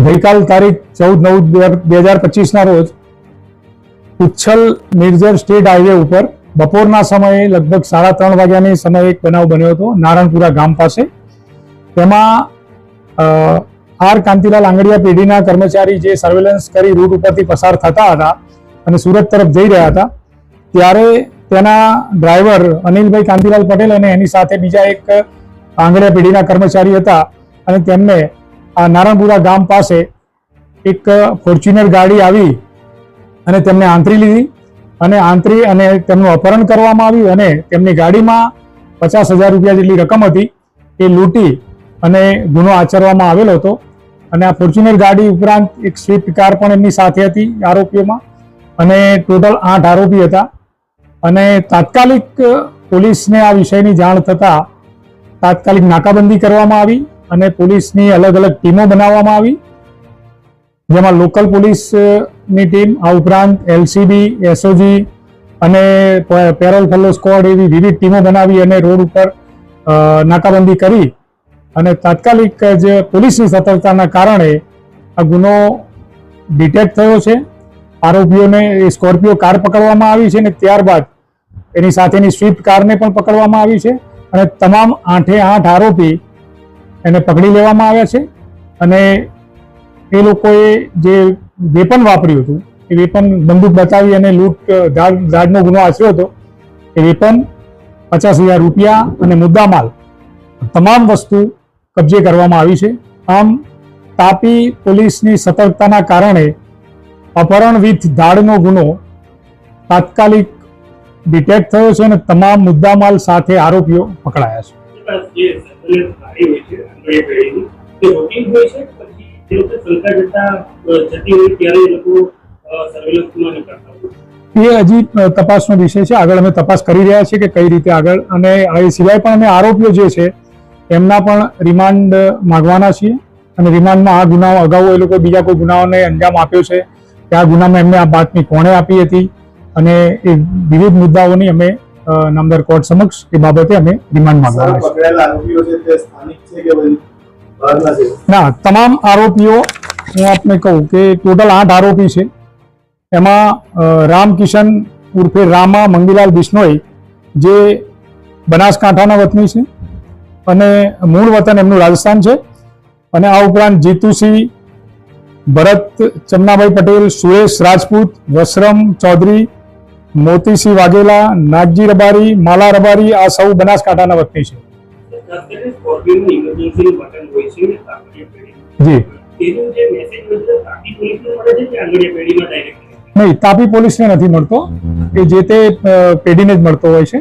ગઈકાલ તારીખ 14/9/2025 રોજ ઉચ્છલ નિર્જર સ્ટેટ હાઈવે ઉપર બપોરના સમયે લગભગ 3:30 વાગ્યાની સમયે એક બનાવ બન્યો હતો નારણપુરા ગામ પાસે. તેમાં આર કાંતિલાલ આંગડિયા પેઢીના કર્મચારી જે સર્વેલન્સ કરી રૂટ ઉપરથી પસાર થતા હતા અને સુરત તરફ જઈ રહ્યા હતા, ત્યારે તેના ડ્રાઈવર અનિલભાઈ કાંતિલાલ પટેલ અને એની સાથે બીજા એક આંગડિયા પેઢીના કર્મચારી હતા અને તેમને આ નારણપુરા ગામ પાસે એક ફોર્ચ્યુનર ગાડી આવી અને તેમને આંતરી લીધી અને તેમનું અપહરણ કરવામાં આવ્યું અને તેમની ગાડીમાં 50,000 રૂપિયા જેટલી રકમ હતી એ લૂંટી અને ગુનો આચરવામાં આવેલો હતો. અને આ ફોર્ચ્યુનર ગાડી ઉપરાંત એક સ્વિફ્ટ કાર પણ એમની સાથે હતી આરોપીઓમાં અને ટોટલ 8 આરોપી હતા. અને તાત્કાલિક પોલીસને આ વિષયની જાણ થતા તાત્કાલિક નાકાબંધી કરવામાં આવી અને પોલીસની અલગ અલગ ટીમો બનાવવામાં આવી, જેમાં લોકલ પોલીસની ટીમ, આ ઉપરાંત એલસીબી, એસઓજી અને પેરોલ ફોલો સ્ક્વોડ એવી વિવિધ ટીમો બનાવી અને રોડ ઉપર નાકાબંધી કરી અને તાત્કાલિક જે પોલીસની સતર્કતાના કારણે આ ગુનો ડિટેક્ટ થયો છે. આરોપીઓને સ્કોર્પિયો કાર પકડવામાં આવી છે અને ત્યારબાદ એની સાથેની સ્વિફ્ટ કારને પણ પકડવામાં આવી છે અને તમામ 8 આરોપી એને પકડી લેવામાં આવ્યા છે. અને એ લોકોએ જે વેપન વાપર્યું હતું એ વેપન બંદૂક બતાવી અને લૂંટ ધાડનો ગુનો આચર્યો હતો. એ વેપન, 50,000 રૂપિયા અને મુદ્દામાલ તમામ વસ્તુ કબજે કરવામાં આવી છે. આમ તાપી પોલીસની સતર્કતાના કારણે અપહરણ વિથ ધાડનો ગુનો તાત્કાલિક ડિટેક્ટ થયો છે અને તમામ મુદ્દામાલ સાથે આરોપીઓ પકડાયા છે. એ હજી તપાસનો વિષય છે. આગળ અમે તપાસ કરી રહ્યા છીએ કે કઈ રીતે આગળ, અને એ સિવાય પણ અમે આરોપીઓ જે છે એમના પણ રિમાન્ડ માંગવાના છીએ અને રિમાન્ડમાં આ ગુનાઓ અગાઉ એ લોકો બીજા કોઈ ગુનાઓને અંજામ આપ્યો છે કે આ ગુનામાં એમને આ બાતમી કોણે આપી હતી અને એ વિવિધ મુદ્દાઓની અમે નામદાર કોર્ટ સમક્ષ એ બાબતે અમે રિમાન્ડ માંગવાના છે. ના, તમામ આરોપીઓ હું આપને કહું કે ટોટલ 8 આરોપી છે. એમાં રામકિશન ઉર્ફે રામા મંગીલાલ બિશ્નોઈ જે બનાસકાંઠાના વતની છે અને મૂળ વતન એમનું રાજસ્થાન છે. અને આ ઉપરાંત જીતુસિંહ ભરત ચમનાભાઈ પટેલ, સુરેશ રાજપૂત, વસરમ ચૌધરી, મોતીસિંહ વાઘેલા, નાગજી રબારી, માલા રબારી આ સૌ બનાસકાંઠાના વતની છે. જી નહીં, તાપી પોલીસને નથી મળતો, એ જે તે પેઢીને જ મળતો હોય છે.